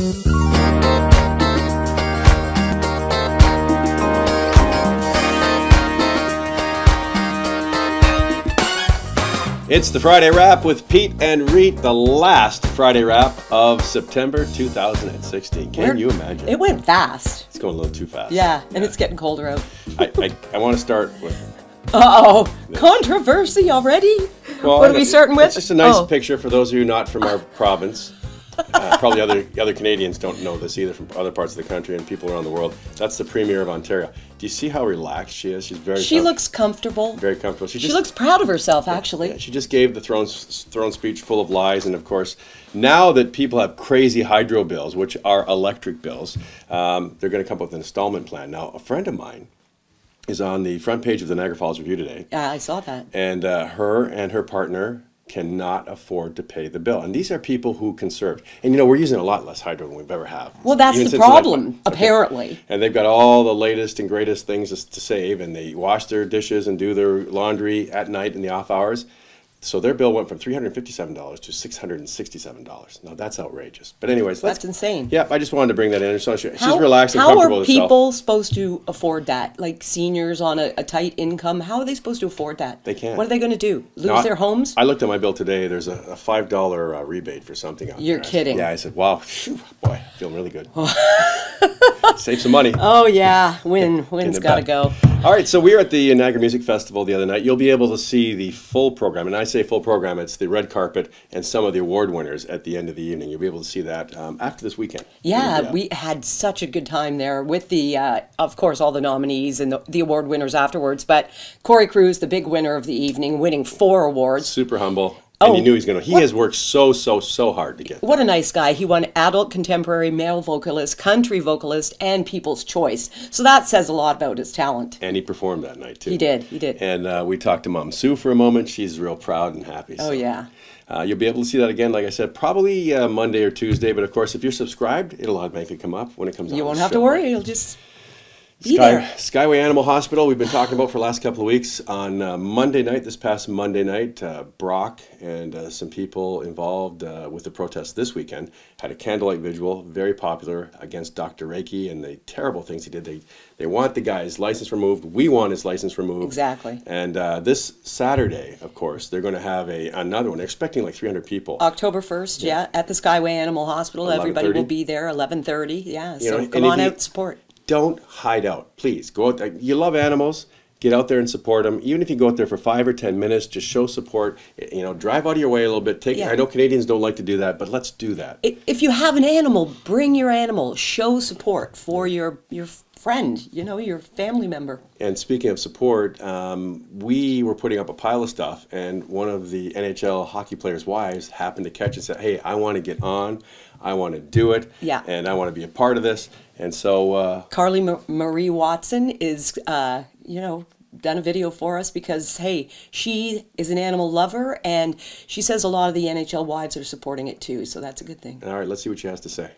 It's the Friday Wrap with Peet and Reet, the last Friday Wrap of September 2016. Can you imagine? It went fast. It's going a little too fast. Yeah, and it's getting colder out. I want to start with... Uh-oh, controversy already? Well, what are we starting with? It's just a nice picture for those of you not from our province. Probably other Canadians don't know this either, from other parts of the country and people around the world. That's the Premier of Ontario. Do you see how relaxed she is? She's very. She looks comfortable. Very comfortable. She looks proud of herself, actually. Yeah, she just gave the throne speech full of lies, and of course, now that people have crazy hydro bills, which are electric bills, they're going to come up with an installment plan. Now, a friend of mine is on the front page of the Niagara Falls Review today. Yeah, I saw that. And her and her partner cannot afford to pay the bill. And these are people who conserve. And you know, we're using a lot less hydro than we've ever have. Well, that's the problem, apparently. And they've got all the latest and greatest things to save, and they wash their dishes and do their laundry at night in the off hours. So their bill went from $357 to $667. Now that's outrageous. But anyways, that's insane. Yeah, I just wanted to bring that in. So she's relaxed and comfortable with herself. How are people supposed to afford that? Like seniors on a tight income, how are they supposed to afford that? They can't. What are they going to do? Lose their homes? I looked at my bill today. There's a $5 rebate for something. You're kidding. Yeah, I said, wow, phew, boy, I feel really good. Save some money. Oh yeah, win's got to go. All right, so we were at the Niagara Music Festival the other night. You'll be able to see the full program, and I say full program, it's the red carpet and some of the award winners at the end of the evening. You'll be able to see that after this weekend. Yeah, we had such a good time there with the, of course, all the nominees and the award winners afterwards. But Corey Cruz, the big winner of the evening, winning 4 awards. Super humble. And you knew he has worked so hard to get there. What a nice guy. He won Adult Contemporary Male Vocalist, Country Vocalist, and People's Choice. So that says a lot about his talent. And he performed that night, too. He did. And we talked to Mom Sue for a moment. She's real proud and happy. Oh, yeah. You'll be able to see that again, like I said, probably Monday or Tuesday. But, of course, if you're subscribed, it'll automatically come up when it comes out. You won't have to worry. You'll just... Skyway Animal Hospital, we've been talking about for the last couple of weeks. On Monday night, this past Monday night, Brock and some people involved with the protest this weekend had a candlelight vigil, very popular, against Dr. Reiki and the terrible things he did. They want the guy's license removed. We want his license removed. Exactly. And this Saturday, of course, they're going to have another one. They're expecting like 300 people. October 1st, yeah, at the Skyway Animal Hospital. Everybody will be there, 11:30. Yeah, so come on out and support. Don't hide out, please. Go out there. You love animals. Get out there and support them. Even if you go out there for 5 or 10 minutes, just show support. You know, drive out of your way a little bit. I know Canadians don't like to do that, but let's do that. If you have an animal, bring your animal. Show support for your friend, your family member. And speaking of support, we were putting up a pile of stuff, and one of the NHL hockey players' wives happened to catch it and said, hey, I want to get on. I want to do it. Yeah. And I want to be a part of this. And so... Carly Marie Watson is, done a video for us because, hey, she is an animal lover, and she says a lot of the NHL wives are supporting it too, so that's a good thing. All right, let's see what she has to say.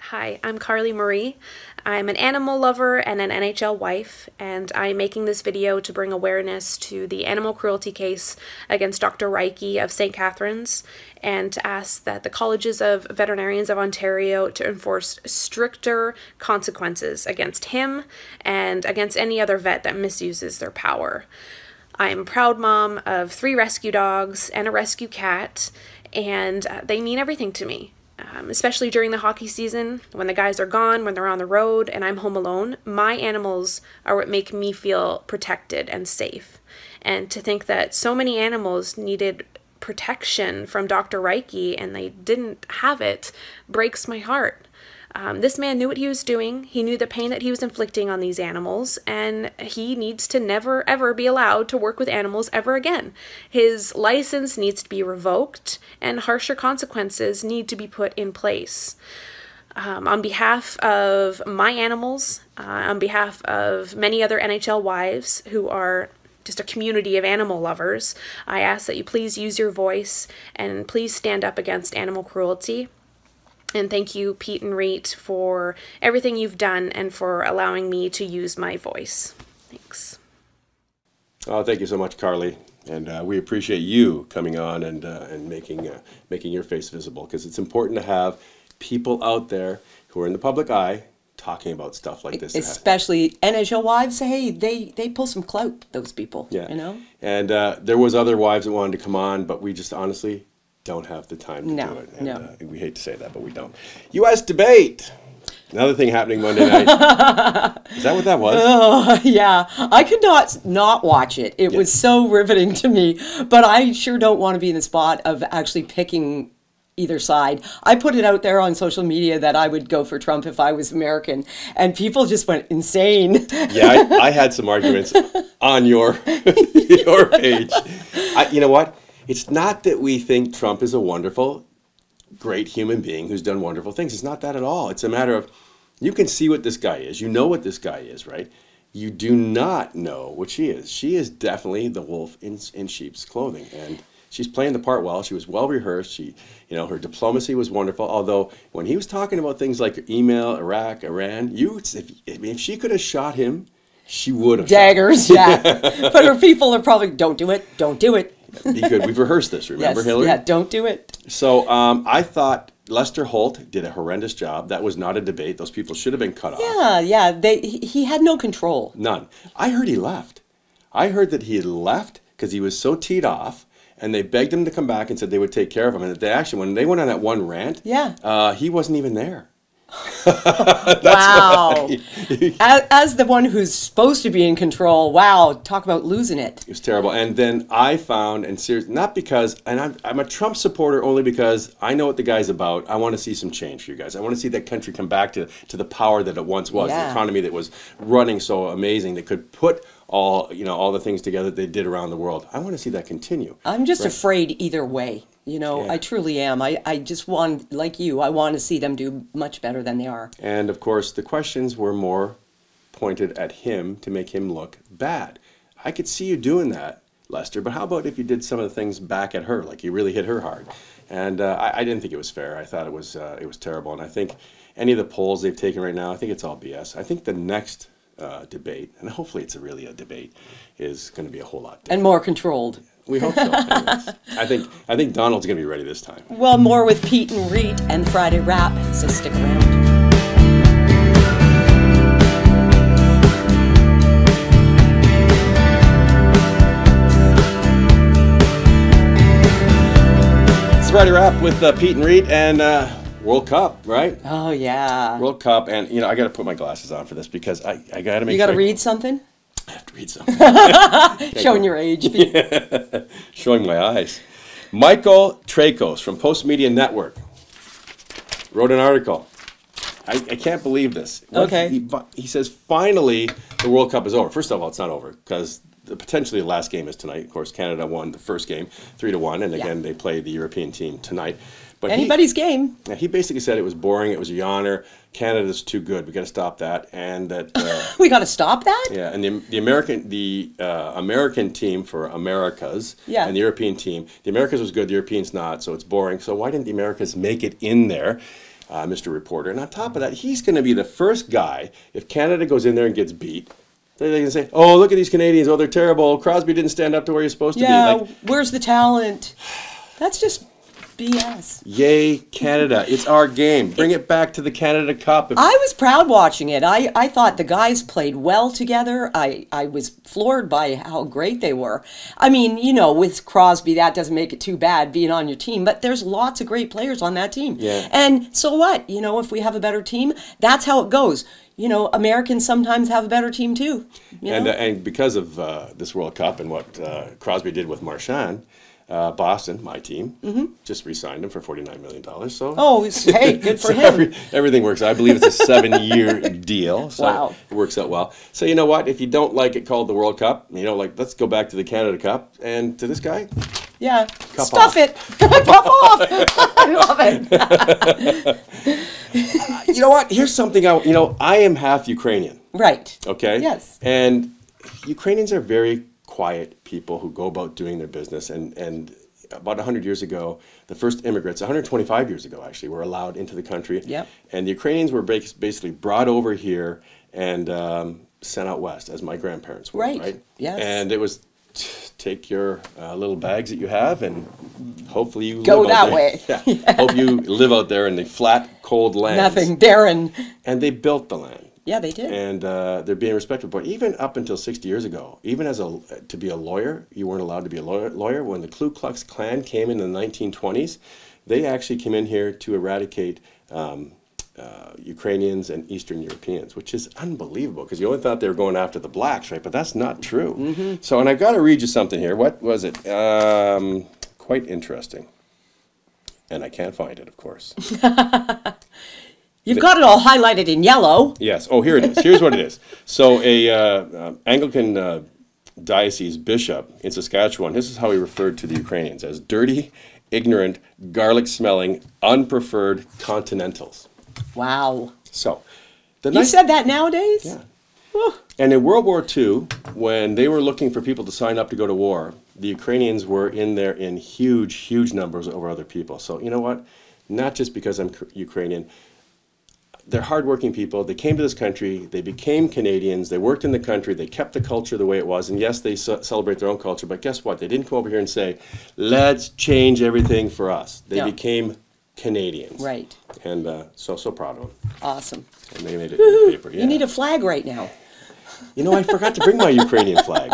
Hi, I'm Carly Marie. I'm an animal lover and an NHL wife, and I'm making this video to bring awareness to the animal cruelty case against Dr. Reiki of St. Catharines, and to ask that the Colleges of Veterinarians of Ontario to enforce stricter consequences against him and against any other vet that misuses their power. I'm a proud mom of 3 rescue dogs and a rescue cat, and they mean everything to me. Especially during the hockey season, when the guys are gone, when they're on the road, and I'm home alone, my animals are what make me feel protected and safe. And to think that so many animals needed protection from Dr. Reiki and they didn't have it breaks my heart. This man knew what he was doing. He knew the pain that he was inflicting on these animals, and he needs to never, ever be allowed to work with animals ever again. His license needs to be revoked, and harsher consequences need to be put in place. On behalf of my animals, on behalf of many other NHL wives who are just a community of animal lovers, I ask that you please use your voice and please stand up against animal cruelty. And thank you, Peet and Reet, for everything you've done and for allowing me to use my voice. Thanks. Oh, thank you so much, Carly. And we appreciate you coming on and making your face visible, because it's important to have people out there who are in the public eye talking about stuff like this. Especially NHL wives, hey, they pull some clout, those people, Yeah. you know? And there was other wives that wanted to come on, but we just honestly don't have the time to do it. And, No. we hate to say that, but we don't. U.S. debate. Another thing happening Monday night. Is that what that was? Oh, yeah. I could not watch it. It was so riveting to me. But I sure don't want to be in the spot of actually picking either side. I put it out there on social media that I would go for Trump if I was American. And people just went insane. Yeah, I had some arguments on your page. You know what? It's not that we think Trump is a wonderful, great human being who's done wonderful things. It's not that at all. It's a matter of, you can see what this guy is. You know what this guy is, right? You do not know what she is. She is definitely the wolf in sheep's clothing. And she's playing the part well. She was well rehearsed. She, her diplomacy was wonderful. Although when he was talking about things like email, Iraq, Iran, if she could have shot him, she would have. Daggers, yeah. But her people are probably, don't do it, don't do it. Be good. We've rehearsed this, remember, Yes, Hillary? yeah, don't do it. So I thought Lester Holt did a horrendous job. That was not a debate. Those people should have been cut off. Yeah. He had no control. None. I heard he left. I heard that he had left because he was so teed off, and they begged him to come back and said they would take care of him. And they actually, when they went on that one rant, he wasn't even there. Wow. As the one who's supposed to be in control, wow, talk about losing it. It was terrible. And then I found, and seriously, not because, and I'm a Trump supporter only because I know what the guy's about. I want to see some change for you guys. I want to see that country come back to the power that it once was, the economy that was running so amazing, that could put all the things together that they did around the world. I want to see that continue. I'm just afraid either way. I truly am. I just want, like you, I want to see them do much better than they are. And of course, the questions were more pointed at him to make him look bad. I could see you doing that, Lester, but how about if you did some of the things back at her, like you really hit her hard? And I didn't think it was fair. I thought it was terrible. And I think any of the polls they've taken right now, I think it's all BS. I think the next debate, and hopefully it's really a debate, is going to be a whole lot different. And more controlled. We hope so. Anyways, I think Donald's going to be ready this time. Well, more with Peet and Reet and Friday Wrap, so stick around. It's Friday Wrap with Peet and Reet and World Cup, right? Oh, yeah. World Cup, and I got to put my glasses on for this because I got to make. You got to read something? I have to read something. Showing your age. Yeah. Showing my eyes. Michael Trakos from Post Media Network wrote an article. I can't believe this. Okay. He says, finally, the World Cup is over. First of all, it's not over because potentially the last game is tonight. Of course, Canada won the first game 3-1, and again, they play the European team tonight. But anybody's game. He basically said it was boring, it was a yawner, Canada's too good, we got to stop that, and that we got to stop that? Yeah, and the American team for Americas, and the European team, the Americas was good, the Europeans not, so it's boring. So why didn't the Americas make it in there, Mr. Reporter? And on top of that, he's going to be the first guy, if Canada goes in there and gets beat, they can say, oh, look at these Canadians, oh, they're terrible, Crosby didn't stand up to where he's supposed to be. Yeah, where's the talent? That's just BS. Yay, Canada. It's our game. Bring it back to the Canada Cup. I was proud watching it. I thought the guys played well together. I was floored by how great they were. I mean, with Crosby, that doesn't make it too bad being on your team, but there's lots of great players on that team. Yeah. And so what? If we have a better team, that's how it goes. Americans sometimes have a better team too. And because of this World Cup and what Crosby did with Marchand, Boston, my team, just re-signed him for $49 million. So hey, good for him. Everything works. I believe it's a 7-year deal. So wow. It works out well. So you know what? If you don't like it called the World Cup, let's go back to the Canada Cup and to this guy. Yeah. Cup Stuff off. it. Cup off. I love it. You know what? Here's something I am half Ukrainian. Right. Okay? Yes. And Ukrainians are very quiet people who go about doing their business. And about 100 years ago, the first immigrants, 125 years ago actually, were allowed into the country. Yep. And the Ukrainians were basically brought over here and sent out west, as my grandparents were. Right. Yes. And it was take your little bags that you have and hopefully you Go live out that there. way. Yeah. Hope you live out there in the flat, cold lands. Nothing barren. And they built the land. Yeah, they did. And they're being respected. But even up until 60 years ago, even to be a lawyer, you weren't allowed to be a lawyer. When the Ku Klux Klan came in the 1920s, they actually came in here to eradicate Ukrainians and Eastern Europeans, which is unbelievable because you only thought they were going after the blacks, right? But that's not true. Mm-hmm. So, and I've got to read you something here. What was it? Quite interesting. And I can't find it, of course. You've got it all highlighted in yellow. Yes. Oh, here it is. Here's what it is. So a Anglican diocese bishop in Saskatchewan, this is how he referred to the Ukrainians as dirty, ignorant, garlic-smelling, unpreferred continentals. Wow. So, You said that nowadays? Yeah. And in World War II, when they were looking for people to sign up to go to war, the Ukrainians were in there in huge, huge numbers over other people. So, you know what? Not just because I'm Ukrainian. They're hardworking people. They came to this country. They became Canadians. They worked in the country. They kept the culture the way it was. And yes, they celebrate their own culture. But guess what? They didn't come over here and say, let's change everything for us. They became Canadians. Right. And so proud of them. Awesome. And they made it in paper. Yeah. You need a flag right now. You know, I forgot to bring my Ukrainian flag.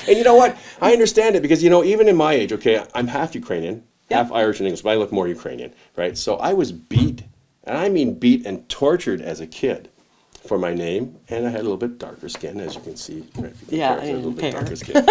And you know what? I understand it because, you know, even in my age, okay, I'm half Ukrainian, half Irish and English, but I look more Ukrainian, right? So I was beat. And I mean beat and tortured as a kid for my name. And I had a little bit darker skin, as you can see. Right? Yeah, I had a little bit fair. darker skin.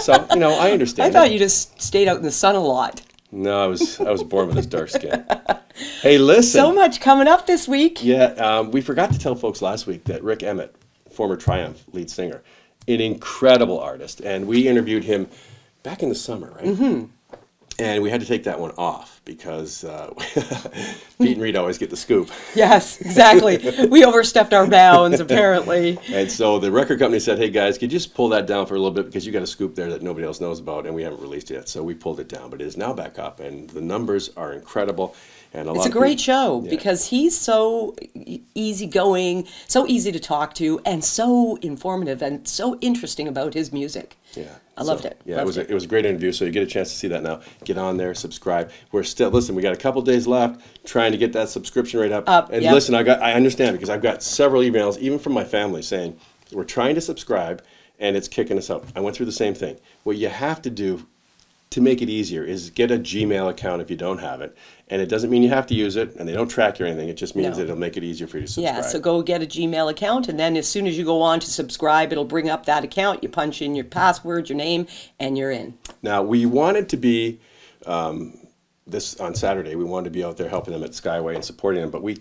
So, you know, I understand. I thought you just stayed out in the sun a lot. No, I was born with this dark skin. Hey, listen. So much coming up this week. Yeah, we forgot to tell folks last week that Rick Emmett, former Triumph lead singer, an incredible artist. And we interviewed him back in the summer, right? Mm-hmm. And we had to take that one off because Peet Reet always get the scoop. Yes, exactly. We overstepped our bounds, apparently. And so the record company said, hey, guys, could you just pull that down for a little bit because you got a scoop there that nobody else knows about, and we haven't released it yet. So we pulled it down, but it is now back up, and the numbers are incredible. And it's a great show because he's so easygoing, so easy to talk to, and so informative and so interesting about his music. Yeah, I loved it. Yeah, it was a great interview. So you get a chance to see that now. Get on there, subscribe. We're still listen. We got a couple days left, trying to get that subscription rate up. And listen, I understand because I've got several emails, even from my family, saying we're trying to subscribe and it's kicking us out. I went through the same thing. What you have to do to make it easier is get a Gmail account if you don't have it. And it doesn't mean you have to use it, and they don't track you or anything. It just means that it'll make it easier for you to subscribe. Yeah, so go get a Gmail account, and then as soon as you go on to subscribe, it'll bring up that account. You punch in your password, your name, and you're in. Now, we wanted to be, this on Saturday, we wanted to be out there helping them at Skyway and supporting them, but we're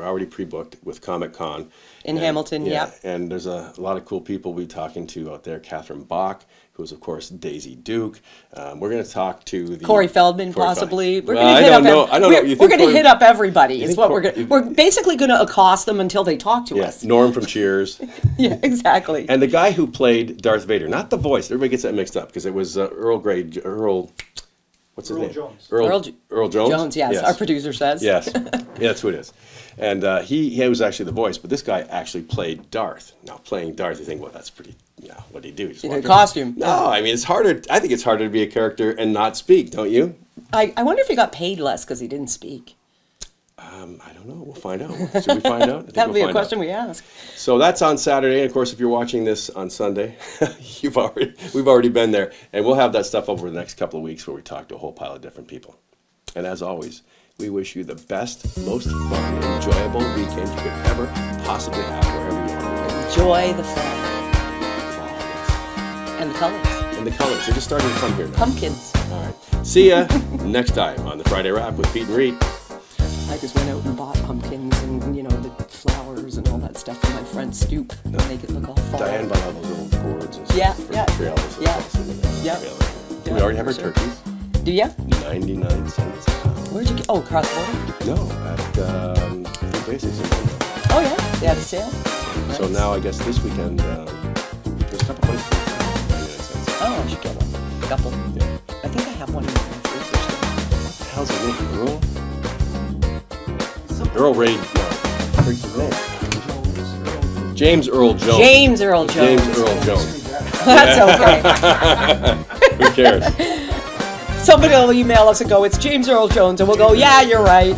already pre-booked with Comic-Con. In Hamilton, yeah. And there's a lot of cool people we'll be talking to out there. Catherine Bach, who's, of course, Daisy Duke. We're going to talk to the... Corey Feldman, possibly. We're going to hit up everybody. Is what we're basically going to accost them until they talk to us. Norm from Cheers. Yeah, exactly. And the guy who played Darth Vader, not the voice. Everybody gets that mixed up because it was what's his name? Jones. Earl Jones? Jones, yes. Our producer says. Yes. Yeah, that's who it is. And he was actually the voice, but this guy actually played Darth. Now, playing Darth, you think, well, that's pretty, what did he do? In a costume. No, I mean, it's harder. I think it's harder to be a character and not speak, don't you? I wonder if he got paid less because he didn't speak. I don't know. We'll find out. Should we find out? That would be a question we ask. So that's on Saturday. And of course, if you're watching this on Sunday, we've already been there. And we'll have that stuff over the next couple of weeks where we talk to a whole pile of different people. And as always, we wish you the best, most fun, enjoyable weekend you could ever possibly have wherever you are. Enjoy the fall. And the colors. And the colors. They're just starting to come here now. Pumpkins. All right. See ya next time on the Friday Wrap with Peet Reet. I just went out and bought pumpkins and, the flowers and all that stuff for my front stoop to make it look all fall. Diane bought all those little gourds and stuff. Yeah. Do we already have our turkeys? Do ya? 99 cents a pound. Where'd you get? Oh, across the border? No, at Food Basics. Oh, yeah? They had a sale? Nice. So now I guess this weekend, there's a couple places. 99 cents. Oh, I should get one. A couple. Yeah. I think I have one in my freezer still. What the hell's his name? Earl? Earl Ray. No. What's his name? James Earl Jones. James Earl Jones. James Earl Jones. That's okay. Who cares? Somebody will email us and go, it's James Earl Jones, and we'll go, yeah, you're right.